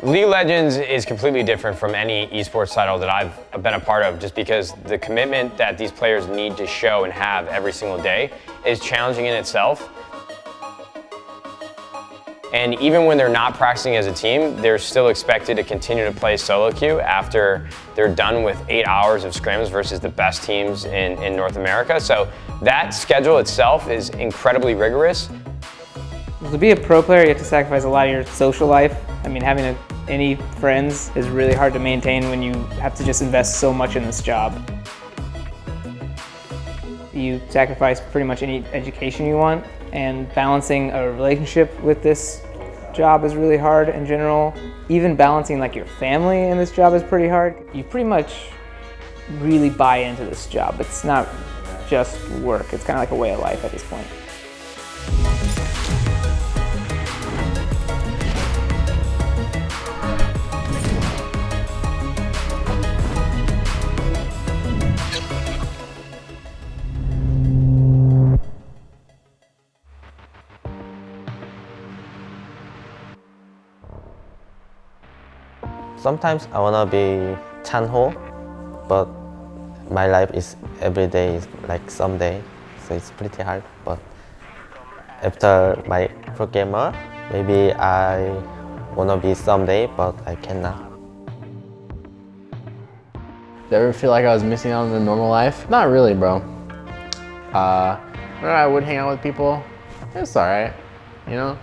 League of Legends is completely different from any esports title that I've been a part of, just because the commitment that these players need to show and have every single day is challenging in itself. And even when they're not practicing as a team, they're still expected to continue to play solo queue after they're done with 8 hours of scrims versus the best teams in North America. So that schedule itself is incredibly rigorous. To be a pro player, you have to sacrifice a lot of your social life. I mean, having any friends is really hard to maintain when you have to just invest so much in this job. You sacrifice pretty much any education you want, and balancing a relationship with this job is really hard in general. Even balancing like your family in this job is pretty hard. You pretty much really buy into this job. It's not just work, it's kind of like a way of life at this point. Sometimes I wanna be Chanho, but my life is every day is like someday, so it's pretty hard. But after my pro gamer, maybe I wanna be someday, but I cannot. Did I ever feel like I was missing out on the normal life? Not really, bro. When I would hang out with people, it's alright, you know?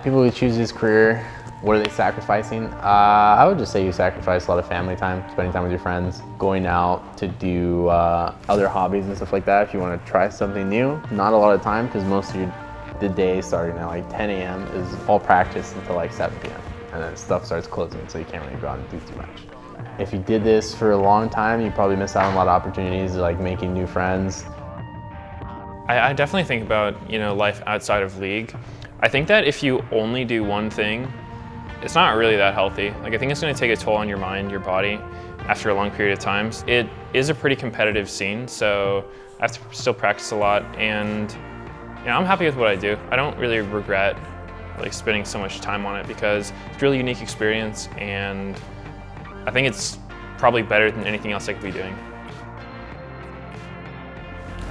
People who choose this career, what are they sacrificing? I would just say you sacrifice a lot of family time, spending time with your friends, going out to do other hobbies and stuff like that if you want to try something new. Not a lot of time, because most of the day starting at like 10 a.m. is all practice until like 7 p.m. And then stuff starts closing, so you can't really go out and do too much. If you did this for a long time, you probably miss out on a lot of opportunities, like making new friends. I definitely think about, life outside of League. I think that if you only do one thing, it's not really that healthy. Like, I think it's going to take a toll on your mind, your body, after a long period of time. It is a pretty competitive scene, so I have to still practice a lot, and I'm happy with what I do. I don't really regret spending so much time on it, because it's a really unique experience, and I think it's probably better than anything else I could be doing.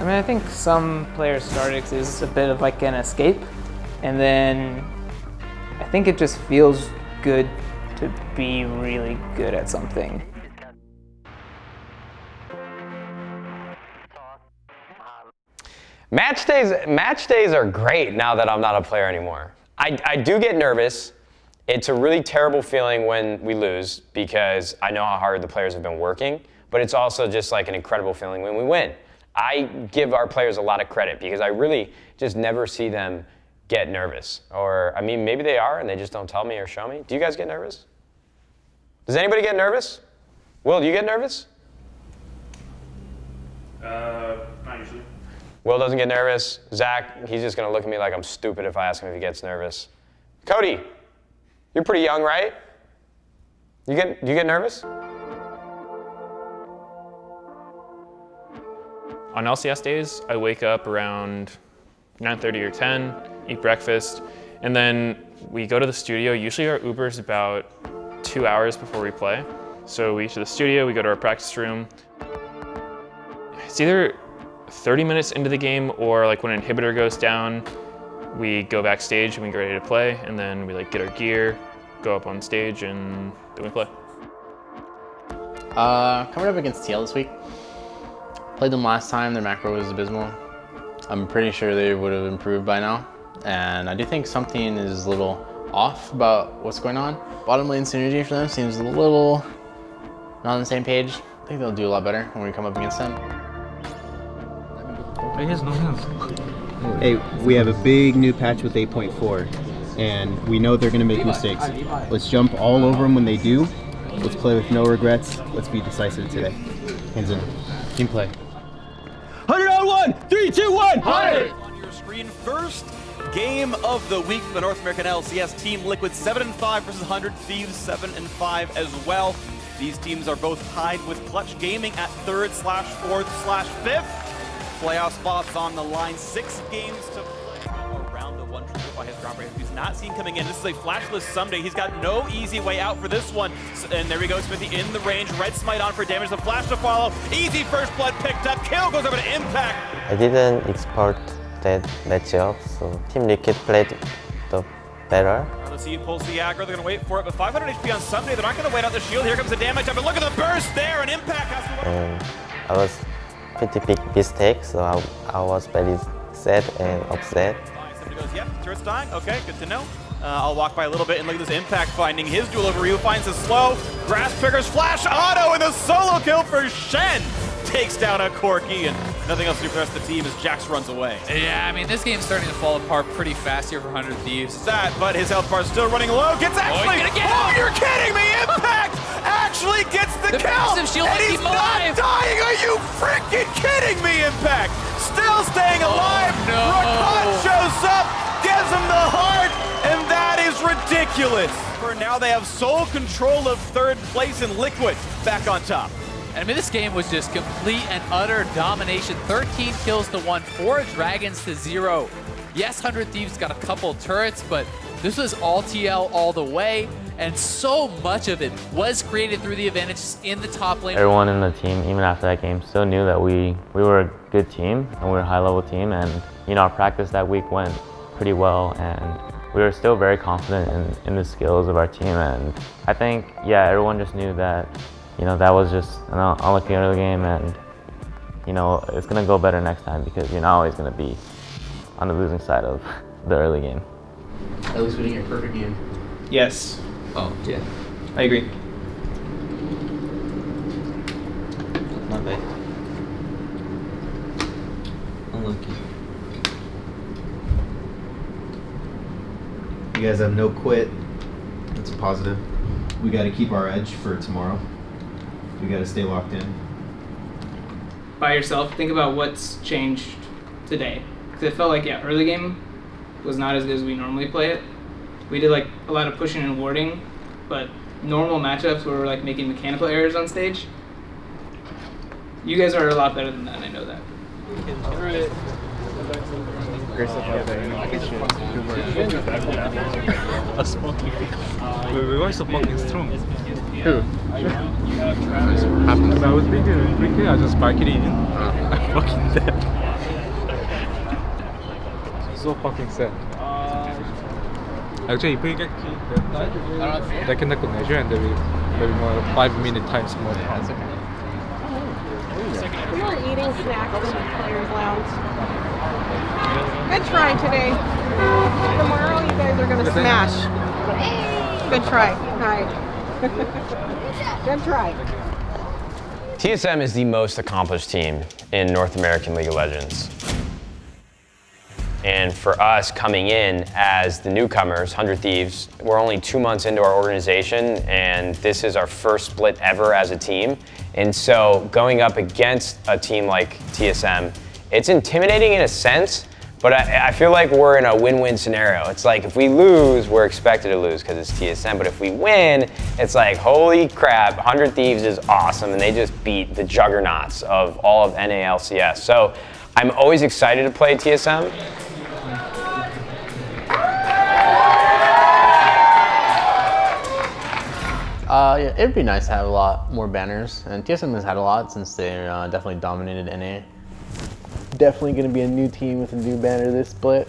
I mean, I think some players started because it was a bit of like an escape, and then I think it just feels good to be really good at something. Match days are great now that I'm not a player anymore. I do get nervous. It's a really terrible feeling when we lose, because I know how hard the players have been working, but it's also just like an incredible feeling when we win. I give our players a lot of credit, because I really just never see them get nervous. Or, I mean, maybe they are and they just don't tell me or show me. Do you guys get nervous? Does anybody get nervous? Will, do you get nervous? Not usually. Will doesn't get nervous. Zach, he's just gonna look at me like I'm stupid if I ask him if he gets nervous. Cody, you're pretty young, right? Do you get nervous? On LCS days, I wake up around 9:30 or 10, eat breakfast, and then we go to the studio. Usually our Uber's about 2 hours before we play. So we get to the studio, we go to our practice room. It's either 30 minutes into the game, or like when an inhibitor goes down, we go backstage and we get ready to play, and then we get our gear, go up on stage, and then we play. Coming up against TL this week. Played them last time, their macro was abysmal. I'm pretty sure they would have improved by now. And I do think something is a little off about what's going on. Bottom lane synergy for them seems a little not on the same page. I think they'll do a lot better when we come up against them. Hey, we have a big new patch with 8.4, and we know they're gonna make mistakes. Let's jump all over them when they do. Let's play with no regrets. Let's be decisive today. Hands in. Team play. 100 on 1, 3, 2, 1, 100! On your screen, first game of the week for the North American LCS team. Liquid 7-5 versus 100, Thieves 7-5 as well. These teams are both tied with Clutch Gaming at 3rd/4th/5th. playoff spots on the line. 6 games to play around the one trigger by his groundbreaker. He's not seen coming in. This is a flashless someday. He's got no easy way out for this one. And there we go, Smithy in the range. Red smite on for damage. The flash to follow. Easy first blood picked up. Kill goes over to Impact. I didn't expect that matchup, so Team Liquid played the better. Let's see, he pulls the aggro. They're going to wait for it, but 500 HP on Someday. They're not going to wait out the shield. Here comes the damage up, and look at the burst there, and Impact has to... And I was pretty big mistake, so I was very sad and upset. Somebody goes, yep, turret's dying. Okay, good to know. I'll walk by a little bit and look at this Impact finding his duel over Ryu. Finds the slow. Grasp triggers, flash auto, and the solo kill for Shen. Takes down a Corky, and nothing else to do for the rest of the team as Jax runs away. Yeah, I mean, this game's starting to fall apart pretty fast here for 100 Thieves. That, but his health bar is still running low. Gets actually... Oh, you're kidding me! Impact actually gets the kill! Passive shield and keeps he's him alive! not dying! Are you freaking kidding me, Impact? Still staying alive! no. Rakan shows up, gives him the heart, and that is ridiculous. For now, they have sole control of 3rd place in Liquid back on top. I mean, this game was just complete and utter domination. 13 kills to 1, 4 dragons to 0. Yes, 100 Thieves got a couple turrets, but this was all TL all the way, and so much of it was created through the advantages in the top lane. Everyone in the team, even after that game, still knew that we were a good team and we were a high-level team, and our practice that week went pretty well, and we were still very confident in the skills of our team. And I think, yeah, everyone just knew that that was just an unlucky early game, and it's gonna go better next time because you're not always gonna be on the losing side of the early game. At least we didn't get a perfect game. Yes. Oh. Yeah. I agree. Not bad. Unlucky. You guys have no quit. That's a positive. We got to keep our edge for tomorrow. We got to stay locked in. By yourself, think about what's changed today. Because it felt like, early game was not as good as we normally play it. We did like a lot of pushing and warding, but normal matchups where we're like making mechanical errors on stage. You guys are a lot better than that, and I know that. We were so fucking strong. Who? Happens. I was thinking quickly, I just sparked it in. I'm fucking dead. So fucking sad. Actually, if we get killed that time, they can take a measure and maybe more 5-minute times more. That's okay. We were eating snacks in the players' lounge. Good try today. Tomorrow you guys are gonna smash. Good try. All right. Good try. TSM is the most accomplished team in North American League of Legends. And for us coming in as the newcomers, 100 Thieves, we're only 2 months into our organization, and this is our first split ever as a team. And so going up against a team like TSM, it's intimidating in a sense, but I feel like we're in a win-win scenario. It's like if we lose, we're expected to lose because it's TSM, but if we win, it's like, holy crap, 100 Thieves is awesome, and they just beat the juggernauts of all of NALCS. So I'm always excited to play TSM. Yeah, it'd be nice to have a lot more banners, and TSM has had a lot since they definitely dominated NA. Definitely going to be a new team with a new banner this split,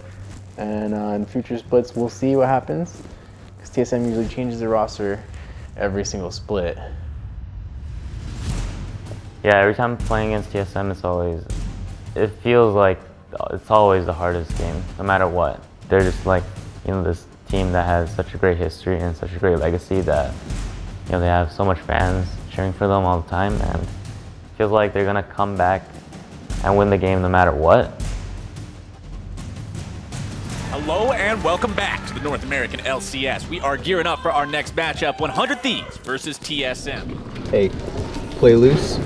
and in future splits we'll see what happens, because TSM usually changes their roster every single split. Yeah, every time playing against TSM, it feels like it's always the hardest game, no matter what. They're just like, this team that has such a great history and such a great legacy that they have so much fans cheering for them all the time, and it feels like they're gonna come back and win the game no matter what. Hello and welcome back to the North American LCS. We are gearing up for our next matchup, 100 Thieves versus TSM. Hey, play loose.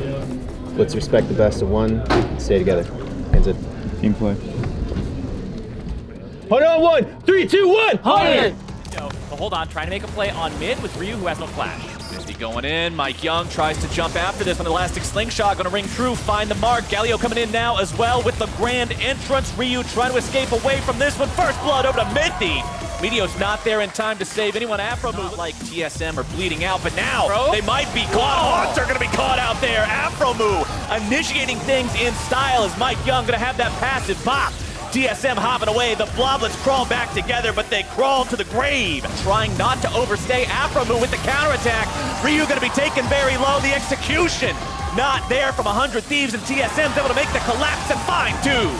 Let's respect the best of one. Stay together. Hands in. Team play. 100 on 1, 3, 2, 1, 100! But hold on, trying to make a play on mid with Ryu, who has no flash. Misty going in. Mike Young tries to jump after this on the elastic slingshot. Going to ring true, find the mark. Galio coming in now as well with the grand entrance. Ryu trying to escape away from this one. First blood over to Minty. Medio's not there in time to save anyone. Afro move like TSM are bleeding out, but now they might be caught. Haunts are going to be caught out there. Afro move initiating things in style as Mike Young going to have that passive pop. TSM hopping away, the Bloblets crawl back together, but they crawl to the grave. Trying not to overstay, Afromu with the counterattack. Ryu gonna be taken very low, the execution not there from 100 Thieves, and TSM's able to make the collapse and find 2.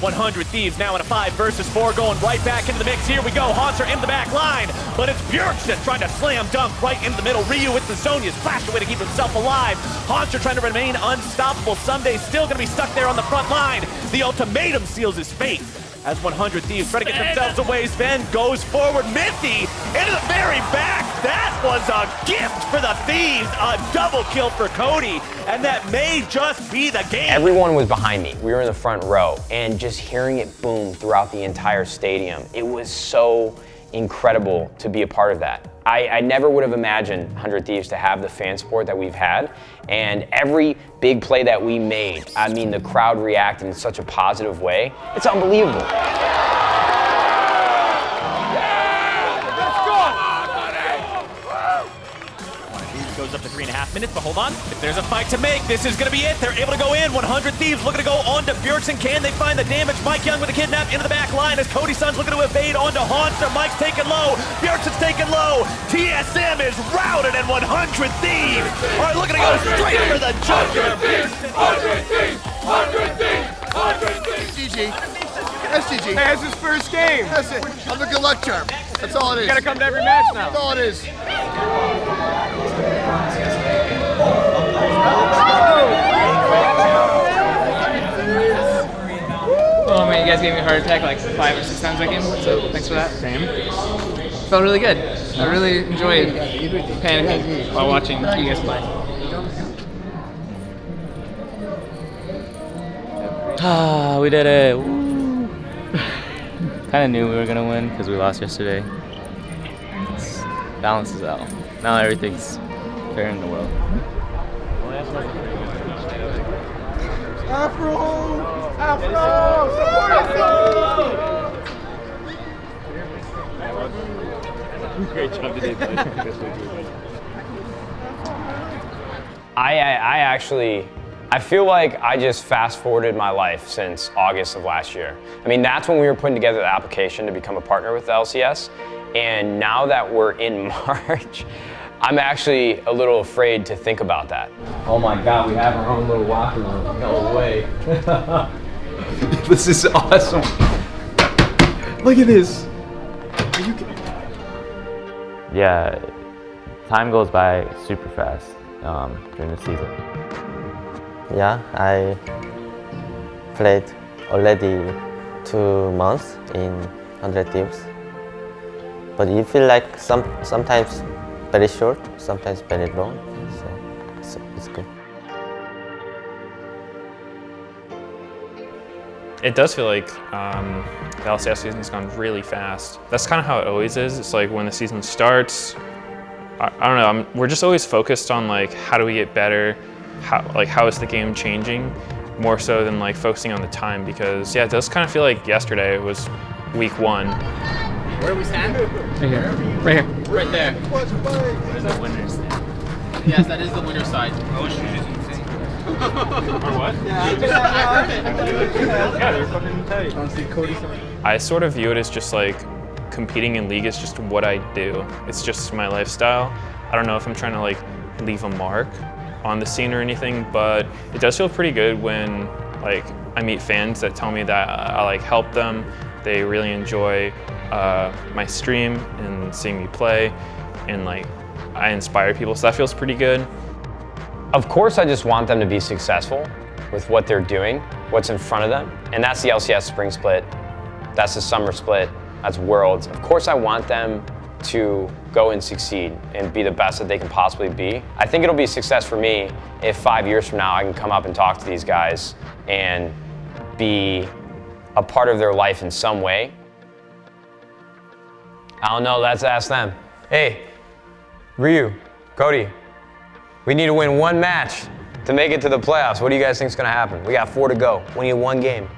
100 Thieves now in a 5 versus 4, going right back into the mix. Here we go, Haunts are in the back line, but it's Bjergsen trying to slam dunk right into the middle. Ryu with the Sonya's flashed away to keep himself alive. Haunts are trying to remain unstoppable. Someday still gonna be stuck there on the front line. The ultimatum seals his fate as 100 Thieves try to get themselves away. Sven goes forward, Minty into the very back. That was a gift for the Thieves, a double kill for Cody, and that may just be the game. Everyone was behind me. We were in the front row, and just hearing it boom throughout the entire stadium, it was so incredible to be a part of that. I never would have imagined 100 Thieves to have the fan support that we've had, and every big play that we made, I mean, the crowd reacted in such a positive way. It's unbelievable. Goes up to 3.5 minutes, but hold on. If there's a fight to make, this is going to be it. They're able to go in. 100 Thieves looking to go on to Bjergsen. Can they find the damage? Mike Young with a kidnap into the back line as Cody Sun's looking to evade onto Haunter. Mike's taken low. Bjergsen's taken low. TSM is routed, and 100 Thieves are looking to go straight for the Joker. 100 Thieves! 100 Thieves! 100 Thieves! GG. That's GG. Hey, that's his first game. That's it. I'm the good luck charm. That's all it is. You gotta come to every match now. That's all it is. Oh man, you guys gave me a heart attack like 5 or 6 times that game, so thanks for that. Same. Felt really good. I really enjoyed panicking while watching you guys play. Ah, we did it. Kind of knew we were gonna win because we lost yesterday. Balances out. Now everything's fair in the world. Afro! Afro! Support Afro! Great job today, bud. I feel like I just fast forwarded my life since August of last year. I mean, that's when we were putting together the application to become a partner with the LCS. And now that we're in March, I'm actually a little afraid to think about that. Oh my God, we have our own little locker room. No way. This is awesome. Look at this. Are you kidding? Yeah, time goes by super fast during the season. Yeah, I played already 2 months in 100 Thieves. But you feel like sometimes very short, sometimes very long, so it's good. It does feel like the LCS season's gone really fast. That's kind of how it always is. It's like when the season starts, I don't know, we're just always focused on like how do we get better, how is the game changing, more so than like focusing on the time, because yeah, it does kind of feel like yesterday was week 1. Where do we stand? Right here. Right here. Right there. There's a winner's stand. Yes, that is the winner's side. Oh, shit. Or what? I sort of view it as just like competing in League is just what I do. It's just my lifestyle. I don't know if I'm trying to like leave a mark on the scene or anything, but it does feel pretty good when like I meet fans that tell me that I like help them. They really enjoy my stream and seeing me play, and like I inspire people, so that feels pretty good. Of course, I just want them to be successful with what they're doing, what's in front of them, and that's the LCS Spring Split, that's the Summer Split, that's Worlds. Of course, I want them to go and succeed and be the best that they can possibly be. I think it'll be a success for me if 5 years from now I can come up and talk to these guys and be a part of their life in some way. I don't know, let's ask them. Hey, Ryu, Cody, We need to win one match to make it to the playoffs. What do you guys think is going to happen? We got 4 to go. We need one game.